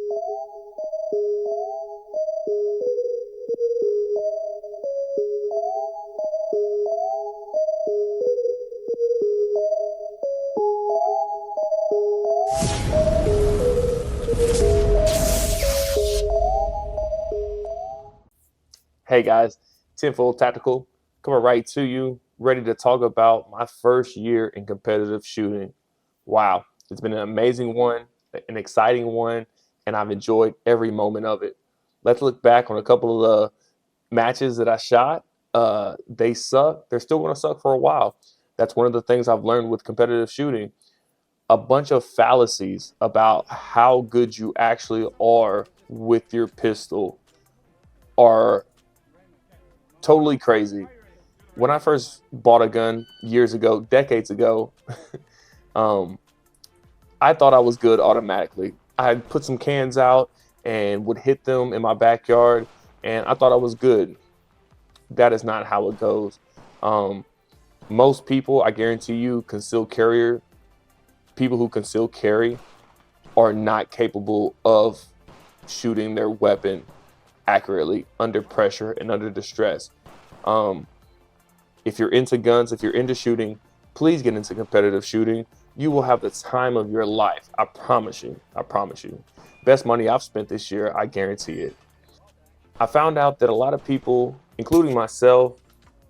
Hey guys, Tenfold Tactical coming right to you, ready to talk about my first year in competitive shooting. Wow, it's been an amazing one, an exciting one, and I've enjoyed every moment of it. Let's look back on a couple of the matches that I shot. They suck. They're still going to suck for a while. That's one of the things I've learned with competitive shooting. A bunch of fallacies about how good you actually are with your pistol are totally crazy. When I first bought a gun years ago, decades ago, um, I thought I was good automatically. I put some cans out and would hit them in my backyard, and I thought I was good. That is not how it goes. Um, Most people, I guarantee you, people who conceal carry are not capable of shooting their weapon accurately under pressure and under distress. Um, if you're into guns, if you're into shooting, please get into competitive shooting. You will have the time of your life. I promise you. I promise you. Best money I've spent this year, I guarantee it. I found out that a lot of people, including myself,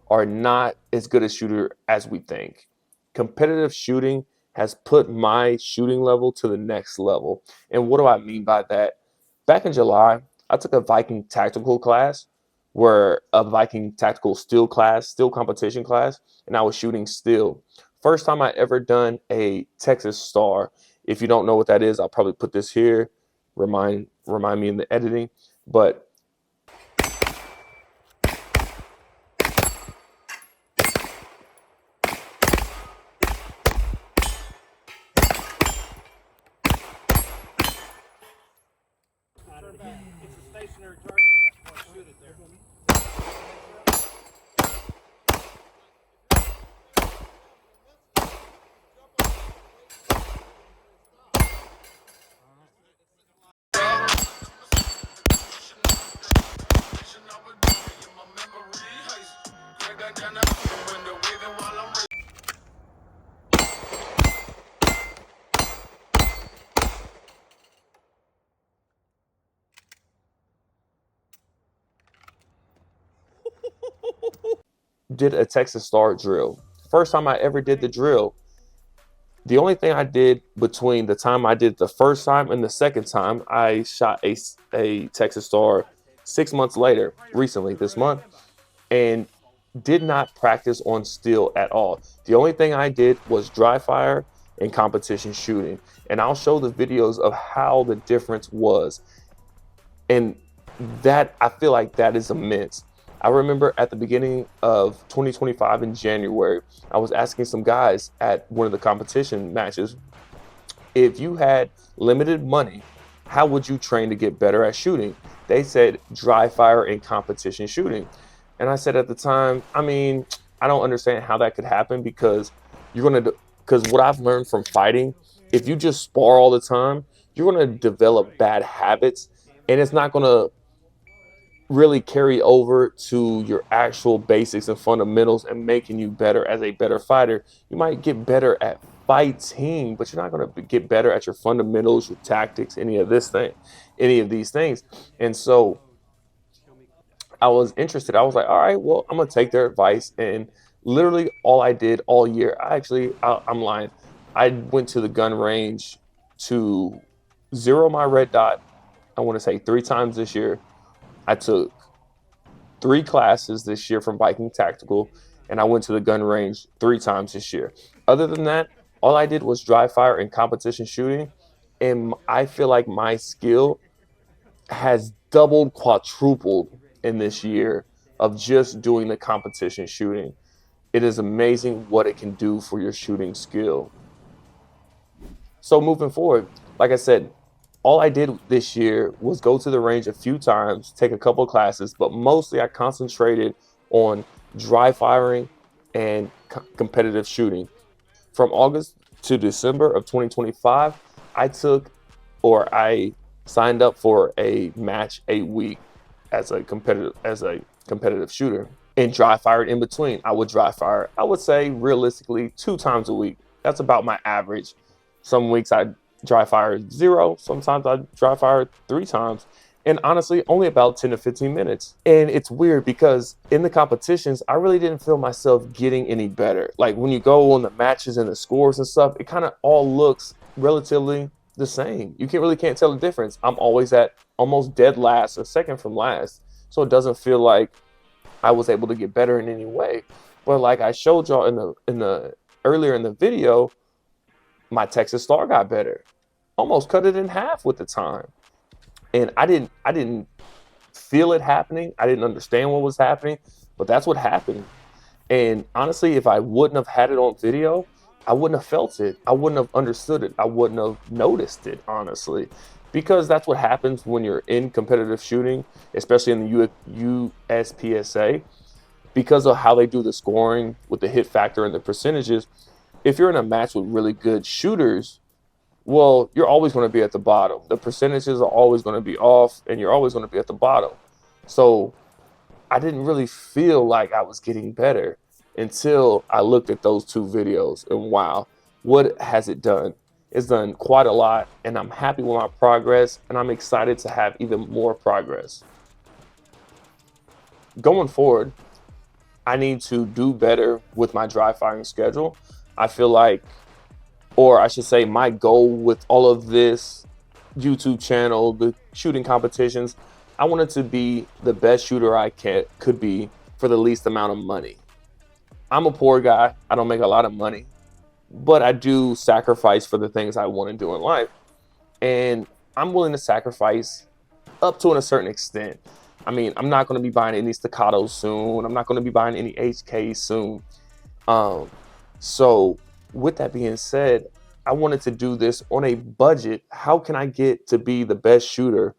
are not as good a shooter as we think. Competitive shooting has put my shooting level to the next level. And what do I mean by that? Back in July, I took a Viking tactical class, where a Viking tactical steel competition class, and I was shooting steel. First time I ever done a Texas Star. If you don't know what that is, I'll probably put this here. Remind me in the editing. But It's a stationary target. That's why I shoot it there. did a Texas Star drill. First time I ever did the drill. The only thing I did between the time I did the first time and the second time, I shot a Texas Star 6 months later, recently this month, and did not practice on steel at all. The only thing I did was dry fire and competition shooting. And I'll show the videos of how the difference was. And that, I feel like that is immense. I remember at the beginning of 2025 in January, I was asking some guys at one of the competition matches, if you had limited money, how would you train to get better at shooting? They said dry fire and competition shooting. And I said at the time, I mean, I don't understand how that could happen, because because what I've learned from fighting, if you just spar all the time, you're going to develop bad habits, and it's not going to really carry over to your actual basics and fundamentals and making you better as a better fighter. You might get better at fighting, but you're not going to get better at your fundamentals, your tactics, any of these things. And so I was interested. I was like, all right, well, I'm going to take their advice. And literally all I did all year, I'm lying. I went to the gun range to zero my red dot, I want to say 3 times this year. I took 3 classes this year from Viking Tactical, and I went to the gun range 3 times this year. Other than that, all I did was dry fire and competition shooting, and I feel like my skill has doubled, quadrupled in this year of just doing the competition shooting. It is amazing what it can do for your shooting skill. So moving forward, like I said, all I did this year was go to the range a few times, take a couple of classes, but mostly I concentrated on dry firing and competitive shooting. From August to December of 2025, I signed up for a match a week as a competitive shooter and dry fired in between. I would dry fire, I would say realistically 2 times a week. That's about my average. Some weeks I dry fire 0, sometimes I dry fire 3 times. And honestly, only about 10 to 15 minutes. And it's weird because in the competitions, I really didn't feel myself getting any better. Like when you go on the matches and the scores and stuff, it kind of all looks relatively the same. You can't tell the difference. I'm always at almost dead last or second from last. So it doesn't feel like I was able to get better in any way. But like I showed y'all in the earlier in the video, my Texas Star got better. Almost cut it in half with the time. And I didn't feel it happening. I didn't understand what was happening, but that's what happened. And honestly, if I wouldn't have had it on video, I wouldn't have felt it. I wouldn't have understood it. I wouldn't have noticed it, honestly, because that's what happens when you're in competitive shooting, especially in the USPSA, because of how they do the scoring with the hit factor and the percentages. If you're in a match with really good shooters, well, you're always going to be at the bottom. The percentages are always going to be off, and you're always going to be at the bottom. So I didn't really feel like I was getting better until I looked at those 2 videos. And wow, what has it done? It's done quite a lot, and I'm happy with my progress, and I'm excited to have even more progress. Going forward, I need to do better with my dry firing schedule. I feel like, or I should say, my goal with all of this YouTube channel, the shooting competitions, I wanted to be the best shooter I could be for the least amount of money. I'm a poor guy. I don't make a lot of money, but I do sacrifice for the things I want to do in life. And I'm willing to sacrifice up to a certain extent. I mean, I'm not going to be buying any Staccatos soon. I'm not going to be buying any HKs soon. So with that being said, I wanted to do this on a budget. How can I get to be the best shooter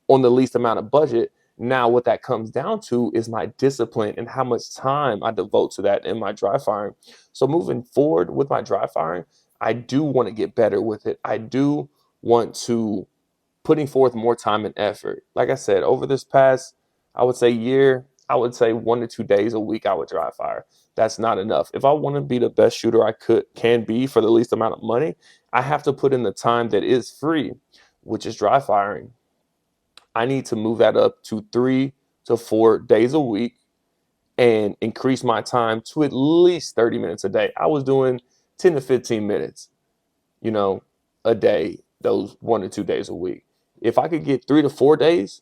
on the least amount of budget? Now, what that comes down to is my discipline and how much time I devote to that in my dry firing. So moving forward with my dry firing, I do want to get better with it. I do want to putting forth more time and effort. Like I said, over this past, I would say year, I would say 1 to 2 days a week I would dry fire. That's not enough. If I want to be the best shooter I can be for the least amount of money, I have to put in the time that is free, which is dry firing. I need to move that up to 3 to 4 days a week and increase my time to at least 30 minutes a day. I was doing 10 to 15 minutes, a day, those 1 to 2 days a week. If I could get 3 to 4 days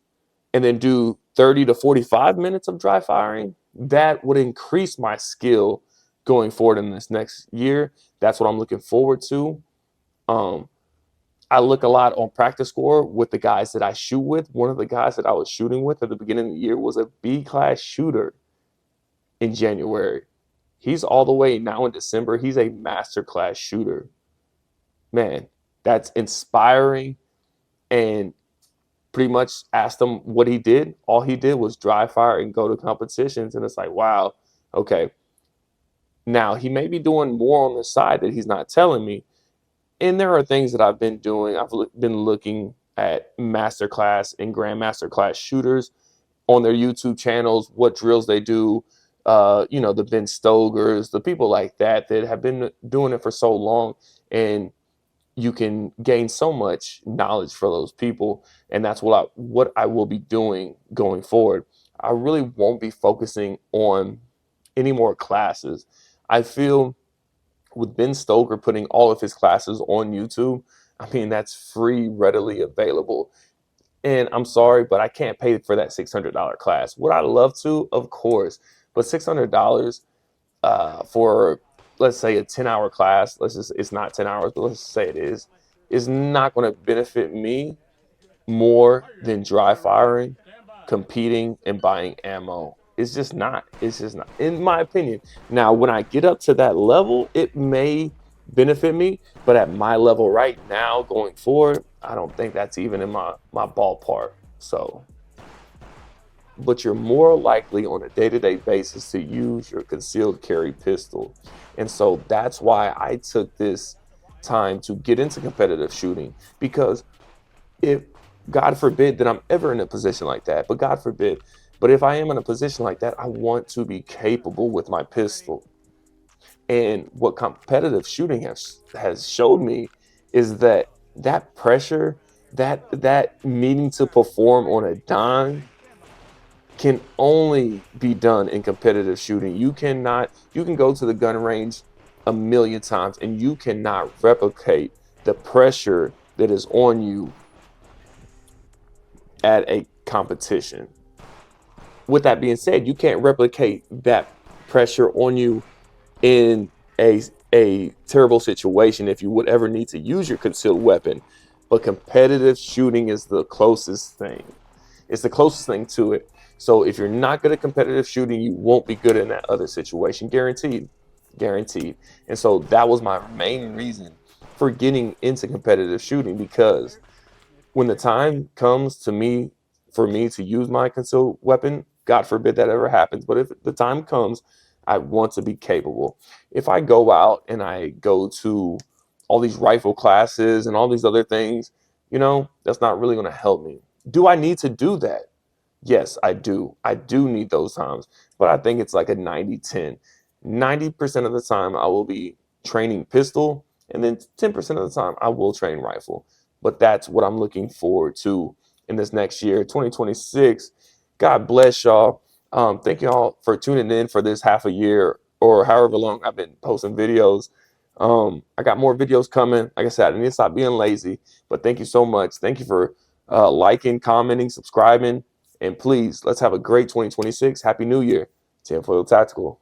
and then do 30 to 45 minutes of dry firing, that would increase my skill going forward in this next year. That's what I'm looking forward to. I look a lot on practice score with the guys that I shoot with. One of the guys that I was shooting with at the beginning of the year was a B-class shooter in January. He's all the way now in December. He's a master class shooter. Man, that's inspiring. And pretty much asked him what he did. All he did was dry fire and go to competitions. And it's like, wow, okay. Now, he may be doing more on the side that he's not telling me. And there are things that I've been doing. I've been looking at masterclass and grandmaster class shooters on their YouTube channels, what drills they do, the Ben Stogers, the people like that have been doing it for so long. And you can gain so much knowledge for those people. And that's what I will be doing going forward. I really won't be focusing on any more classes. I feel with Ben Stoker putting all of his classes on YouTube, I mean, that's free, readily available. And I'm sorry, but I can't pay for that $600 class. Would I love to? Of course. But $600 for, let's say, a 10-hour class, it's not 10 hours, but let's say it is not going to benefit me more than dry firing, competing, and buying ammo. It's just not, in my opinion. Now, when I get up to that level, it may benefit me, but at my level right now, going forward, I don't think that's even in my ballpark. So, but you're more likely on a day-to-day basis to use your concealed carry pistol. And so that's why I took this time to get into competitive shooting, because if God forbid that I'm ever in a position like that, but God forbid. But if I am in a position like that, I want to be capable with my pistol. And what competitive shooting has showed me is that that pressure, that needing to perform on a dime can only be done in competitive shooting. You can go to the gun range a million times and you cannot replicate the pressure that is on you at a competition. With that being said, you can't replicate that pressure on you in a terrible situation if you would ever need to use your concealed weapon. But competitive shooting is the closest thing. It's the closest thing to it. So if you're not good at competitive shooting, you won't be good in that other situation. Guaranteed. Guaranteed. And so that was my main reason for getting into competitive shooting, because when the time comes for me to use my concealed weapon, God forbid that ever happens, but if the time comes, I want to be capable. If I go out and I go to all these rifle classes and all these other things, that's not really going to help me. Do I need to do that? Yes, I do. I do need those times, but I think it's like a 90-10. 90% of the time I will be training pistol, and then 10% of the time I will train rifle. But that's what I'm looking forward to in this next year, 2026. God bless y'all. Thank y'all for tuning in for this half a year or however long I've been posting videos. I got more videos coming. Like I said, I need to stop being lazy, but thank you so much. Thank you for liking, commenting, subscribing. And please, let's have a great 2026. Happy New Year. Tinfoil Tactical.